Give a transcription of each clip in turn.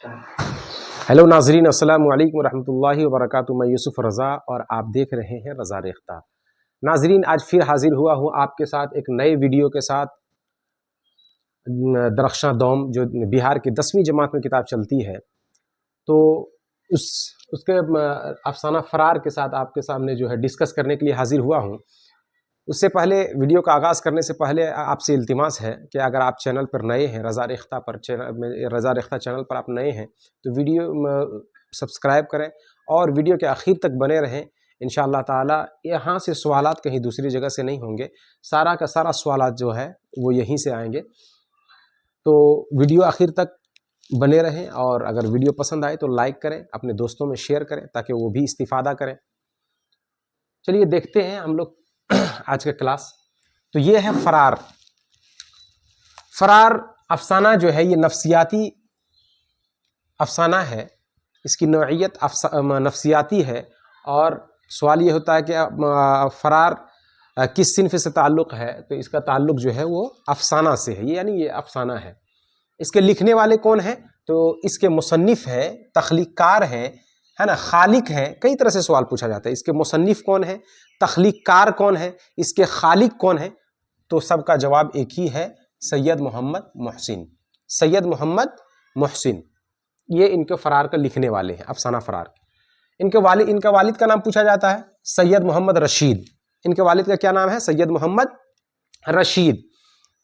Hello ناظرین، السلام علیکم ورحمۃ اللہ وبرکاتہ۔ میں یوسف رضا اور آپ دیکھ رہے ہیں رضا ریختہ۔ ناظرین، آج پھر حاضر ہوا ہوں آپ کے ساتھ ایک نئے ویڈیو کے ساتھ۔ درخشاں دوم جو بہار کی 10ویں جماعت میں کتاب چلتی ہے، تو اس کے افسانہ فرار کے ساتھ آپ کے سامنے جو ہے ڈسکس کرنے کے لیے حاضر ہوا ہوں۔ اس سے پہلے ویڈیو کا آغاز کرنے سے پہلے آپ سے التماس ہے کہ اگر آپ چینل پر نئے ہیں، رضا ریختہ چینل پر آپ نئے ہیں تو ویڈیو سبسکرائب کریں اور ویڈیو کے آخر تک بنے رہیں۔ انشاءاللہ تعالی یہاں سے سوالات کہیں دوسری جگہ سے نہیں ہوں گے، سارا کا سارا سوالات جو ہے وہ یہیں سے آئیں گے۔ تو ویڈیو آخر تک بنے رہیں، اور اگر ویڈیو پسند آئے تو لائک کریں، اپنے دوستوں میں شیئر کریں تاکہ وہ بھی استفادہ کریں۔ چلیے دیکھتے ہیں ہم لوگ آج کا کلاس۔ تو یہ ہے فرار افسانہ جو ہے یہ نفسیاتی افسانہ ہے، اس کی نوعیت نفسیاتی ہے، اور سوال یہ ہوتا ہے کہ فرار کس صنف سے تعلق ہے، تو اس کا تعلق جو ہے وہ افسانہ سے ہے، یعنی یہ افسانہ ہے۔ اس کے لکھنے والے کون ہیں؟ تو اس کے مصنف ہے، تخلیق کار ہے نا، خالق ہے۔ کئی طرح سے سوال پوچھا جاتا ہے، اس کے مصنف کون ہے، تخلیق کار کون ہے، اس کے خالق کون ہے؟ تو سب کا جواب ایک ہی ہے، سید محمد محسن۔ سید محمد محسن یہ ان کے فرار کا لکھنے والے ہیں، افسانہ فرار۔ ان کا والد کا نام پوچھا جاتا ہے، سید محمد رشید۔ ان کے والد کا کیا نام ہے؟ سید محمد رشید۔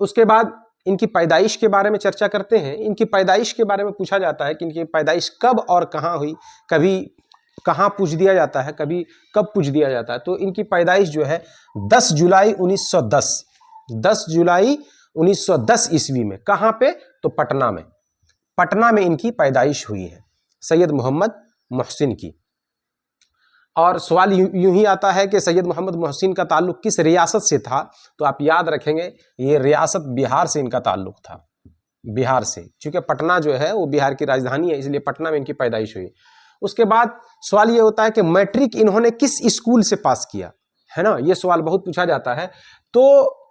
اس کے بعد ان کی پیدائش کے بارے میں چرچا کرتے ہیں۔ ان کی پیدائش کے بارے میں پوچھا جاتا ہے کہ ان کی پیدائش کب اور کہاں ہوئی، کبھی کہاں پوچھ دیا جاتا ہے، کبھی کب پوچھ دیا جاتا ہے۔ تو ان کی پیدائش جو ہے 10 جولائی 1910 عیسوی میں۔ کہاں پہ؟ تو پٹنہ میں ان کی پیدائش ہوئی ہے، سید محمد محسن کی۔ اور سوال یوں ہی آتا ہے کہ سید محمد محسن کا تعلق کس ریاست سے تھا؟ تو آپ یاد رکھیں گے یہ ریاست بہار سے ان کا تعلق تھا، بہار سے، چونکہ پٹنہ جو ہے وہ بہار کی راجدھانی ہے، اس لیے پٹنہ میں ان کی پیدائش ہوئی۔ اس کے بعد سوال یہ ہوتا ہے کہ میٹرک انہوں نے کس اسکول سے پاس کیا ہے نا، یہ سوال بہت پوچھا جاتا ہے۔ تو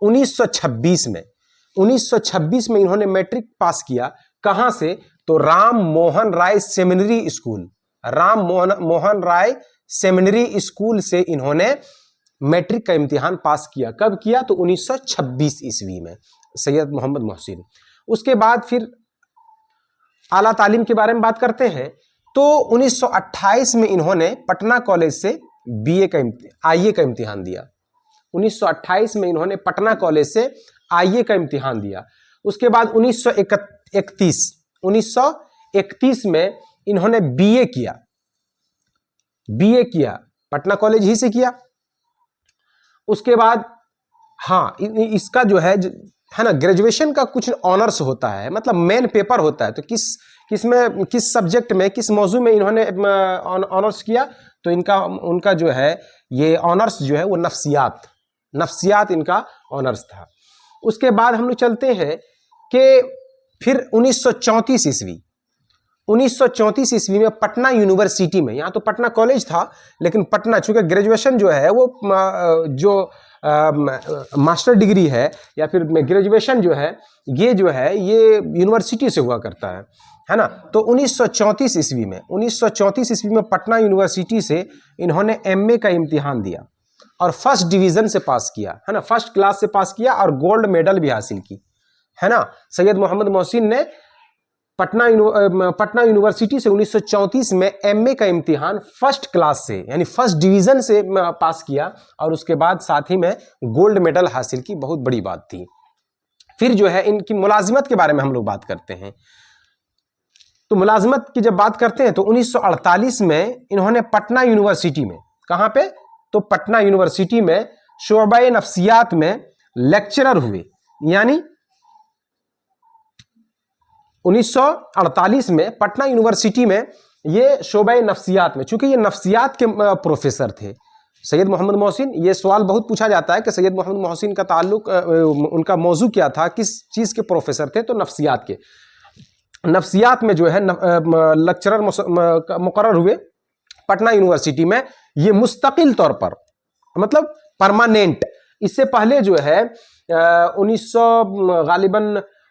1926 میں انہوں نے میٹرک پاس کیا۔ کہاں سے؟ تو Ram Mohan Roy seminary school, Ram Mohan Roy seminary school سے انہوں نے میٹرک کا امتحان پاس کیا۔ کب کیا؟ تو 1926 عیسوی میں، سید محمد محسن۔ اس کے بعد پھر اعلیٰ تعلیم کے بارے میں بات کرتے ہیں۔ تو 1928 میں انہوں نے پٹنہ کالج سے آئی اے کا امتحان دیا۔ 1928 میں انہوں نے پٹنہ کالج سے آئی اے کا امتحان دیا۔ اس کے بعد 1931 میں انہوں نے بی اے کیا، پٹنہ کالج ہی سے کیا۔ اس کے بعد اس کا جو ہے نا گریجویشن کا کچھ آنرس ہوتا ہے، مطلب مین پیپر ہوتا ہے۔ تو کس سبجیکٹ میں، کس موضوع میں انہوں نے آنرس کیا؟ تو ان کا جو ہے یہ آنرس جو ہے وہ نفسیات ان کا آنرس تھا۔ اس کے بعد ہم لوگ چلتے ہیں کہ پھر 1934 عیسوی میں پٹنہ یونیورسٹی میں، یہاں تو پٹنہ کالج تھا لیکن پٹنہ، چونکہ گریجویشن جو ہے وہ جو ماسٹر ڈگری ہے یا پھر گریجویشن جو ہے یہ یونیورسٹی سے ہوا کرتا ہے نا۔ تو 1934 عیسوی میں پٹنہ یونیورسٹی سے انہوں نے ایم اے کا امتحان دیا اور فرسٹ ڈویژن سے پاس کیا ہے نا، فرسٹ کلاس سے پاس کیا اور گولڈ میڈل بھی حاصل کی ہے نا۔ سید محمد محسن نے پٹنہ یونیورسٹی سے 1934 میں ایم اے کا امتحان فرسٹ کلاس سے یعنی فرسٹ ڈویژن سے پاس کیا، اور اس کے بعد ساتھ ہی میں گولڈ میڈل حاصل کی، بہت بڑی بات تھی۔ پھر جو ہے ان کی ملازمت کے بارے میں ہم لوگ بات کرتے ہیں۔ تو ملازمت کی جب بات کرتے ہیں تو 1948 میں انہوں نے پٹنہ یونیورسٹی میں، کہاں پہ؟ تو پٹنہ یونیورسٹی میں شعبہ نفسیات میں لیکچرر ہوئے، یعنی 1948 میں پٹنہ یونیورسٹی میں یہ شعبہ نفسیات میں، چونکہ یہ نفسیات کے پروفیسر تھے سید محمد محسن۔ یہ سوال بہت پوچھا جاتا ہے کہ سید محمد محسن کا تعلق، ان کا موضوع کیا تھا، کس چیز کے پروفیسر تھے؟ تو نفسیات کے۔ نفسیات میں جو ہے لیکچرر مقرر ہوئے پٹنہ یونیورسٹی میں، یہ مستقل طور پر، مطلب پرماننٹ۔ اس سے پہلے جو ہے غالباً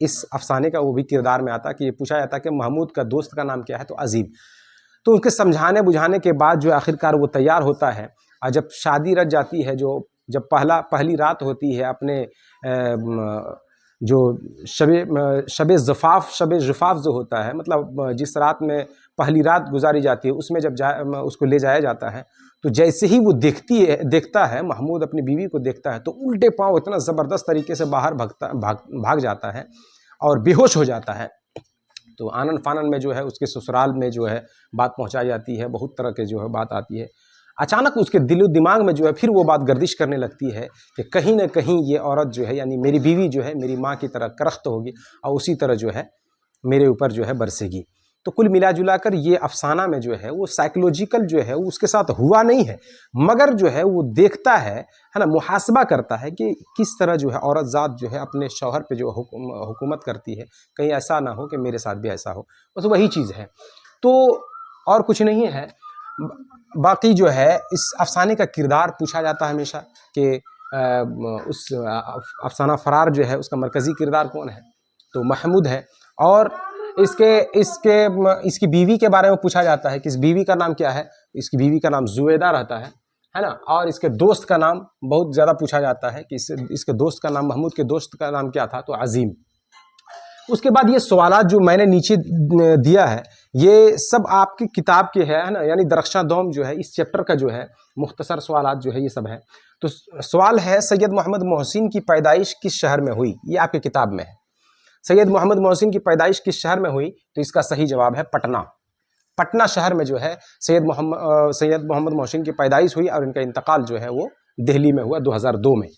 اس افسانے کا وہ بھی کردار میں آتا کہ یہ پوچھا جاتا کہ محمود کا دوست کا نام کیا ہے، تو عظیم. تو ان کے سمجھانے بجھانے کے بعد جو آخرکار وہ تیار ہوتا ہے، اور جب شادی رچ جاتی ہے، جب پہلی رات ہوتی ہے اپنے جو شب زفاف جو ہوتا ہے، مطلب جس رات میں پہلی رات گزاری جاتی ہے، اس میں جب اس کو لے جایا جاتا ہے، تو جیسے ہی وہ دیکھتا ہے محمود اپنی بیوی کو دیکھتا ہے، تو الٹے پاؤں اتنا زبردست طریقے سے باہر بھاگ جاتا ہے اور بے ہوش ہو جاتا ہے. تو آنن فانن میں جو ہے اس کے سسرال میں جو ہے بات پہنچائی جاتی ہے، بہت طرح کے جو ہے بات آتی ہے. اچانک اس کے دل و دماغ میں جو ہے پھر وہ بات گردش کرنے لگتی ہے کہ کہیں نہ کہیں یہ عورت جو ہے، یعنی میری بیوی جو ہے میری ماں کی طرح کرخت ہوگی اور اسی طرح جو ہے میرے اوپر جو ہے برسے گی. تو کل ملا جلا کر یہ افسانہ میں جو ہے وہ سائیکلوجیکل جو ہے وہ اس کے ساتھ ہوا نہیں ہے، مگر جو ہے وہ دیکھتا ہے نا، محاسبہ کرتا ہے کہ کس طرح جو ہے عورت ذات جو ہے اپنے شوہر پہ جو حکومت کرتی ہے، کہیں ایسا نہ ہو کہ میرے ساتھ بھی ایسا ہو. بس وہی چیز ہے، تو اور کچھ نہیں ہے. باقی جو ہے اس افسانے کا کردار پوچھا جاتا ہے ہمیشہ کہ اس افسانہ فرار جو ہے اس کا مرکزی کردار کون ہے، تو محمود ہے. اور اس کی بیوی کے بارے میں پوچھا جاتا ہے کہ اس بیوی کا نام کیا ہے. اس کی بیوی کا نام زویدہ رہتا ہے نا. اور اس کے دوست کا نام بہت زیادہ پوچھا جاتا ہے کہ اس کے دوست کا نام، محمود کے دوست کا نام کیا تھا، تو عظیم. اس کے بعد یہ سوالات جو میں نے نیچے دیا ہے یہ سب آپ کی کتاب کے ہے نا، یعنی درخشاں دوم جو ہے اس چیپٹر کا جو ہے مختصر سوالات جو ہے یہ سب ہے. تو سوال ہے سید محمد محسن کی پیدائش کس شہر میں ہوئی، یہ آپ کی کتاب میں ہے. سید محمد محسن کی پیدائش کس شہر میں ہوئی، تو اس کا صحیح جواب ہے پٹنہ. پٹنہ شہر میں جو ہے سید محمد محسن کی پیدائش ہوئی، اور ان کا انتقال جو ہے وہ دہلی میں ہوا 2002 میں.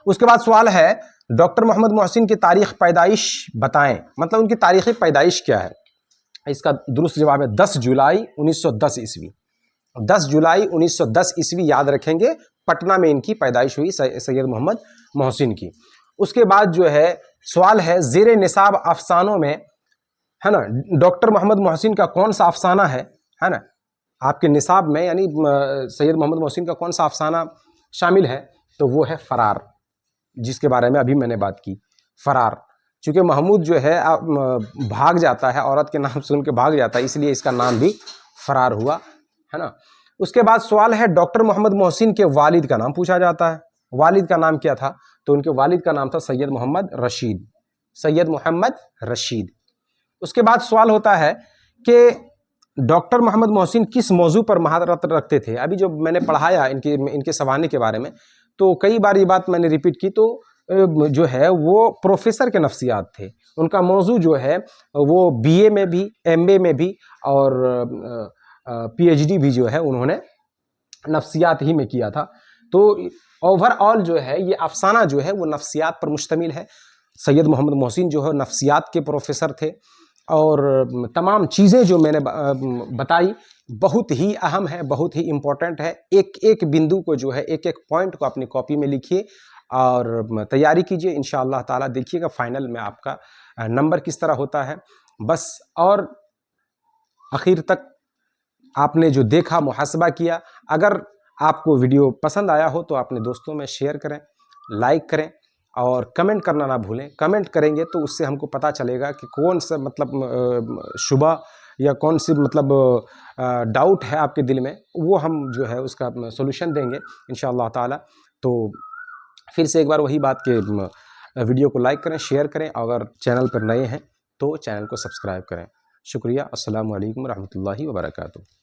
اس کے بعد سوال ہے ڈاکٹر محمد محسن کی تاریخ پیدائش بتائیں، مطلب ان کی تاریخ پیدائش کیا ہے. اس کا درست جواب ہے 10 جولائی 1910 عیسوی. 10 جولائی 1910 عیسوی یاد رکھیں گے، پٹنہ میں ان کی پیدائش ہوئی سید محمد محسن کی. اس کے بعد جو ہے سوال ہے زیر نصاب افسانوں میں ہے نا ڈاکٹر محمد محسن کا کون سا افسانہ ہے نا، آپ کے نصاب میں یعنی سید محمد محسن کا کون سا افسانہ شامل ہے، تو وہ ہے فرار، جس کے بارے میں ابھی میں نے بات کی. فرار، چونکہ محمود جو ہے بھاگ جاتا ہے، عورت کے نام سن کے بھاگ جاتا ہے، اس لیے اس کا نام بھی فرار ہوا ہے نا. اس کے بعد سوال ہے ڈاکٹر محمد محسن کے والد کا نام پوچھا جاتا ہے. والد کا نام کیا تھا، تو ان کے والد کا نام تھا سید محمد رشید. سید محمد رشید. اس کے بعد سوال ہوتا ہے کہ ڈاکٹر محمد محسن کس موضوع پر مہارت رکھتے تھے. ابھی جو میں نے پڑھایا ان کے سوانح کے بارے میں، تو کئی بار یہ بات میں نے ریپیٹ کی، تو جو ہے وہ پروفیسر کے نفسیات تھے. ان کا موضوع جو ہے وہ بی اے میں بھی، ایم اے میں بھی، اور پی ایچ ڈی بھی جو ہے انہوں نے نفسیات ہی میں کیا تھا. تو اوور آل جو ہے یہ افسانہ جو ہے وہ نفسیات پر مشتمل ہے. سید محمد محسن جو ہے نفسیات کے پروفیسر تھے، اور تمام چیزیں جو میں نے بتائی بہت ہی اہم ہے، بہت ہی امپورٹنٹ ہے. ایک ایک بندو کو جو ہے، ایک ایک پوائنٹ کو اپنی کاپی میں لکھیے اور تیاری کیجئے. انشاءاللہ تعالیٰ دیکھیے گا فائنل میں آپ کا نمبر کس طرح ہوتا ہے. بس، اور آخر تک آپ نے جو دیکھا، محاسبہ کیا، اگر آپ کو ویڈیو پسند آیا ہو تو اپنے دوستوں میں شیئر کریں، لائک کریں، اور کمنٹ کرنا نہ بھولیں. کمنٹ کریں گے تو اس سے ہم کو پتہ چلے گا کہ کون سا مطلب شبہ یا کون سی مطلب ڈاؤٹ ہے آپ کے دل میں، وہ ہم جو ہے اس کا سولوشن دیں گے انشاءاللہ تعالی. تو پھر سے ایک بار وہی بات کہ ویڈیو کو لائک کریں، شیئر کریں، اگر چینل پر نئے ہیں تو چینل کو سبسکرائب کریں. شکریہ. السلام علیکم ورحمۃ اللہ وبرکاتہ.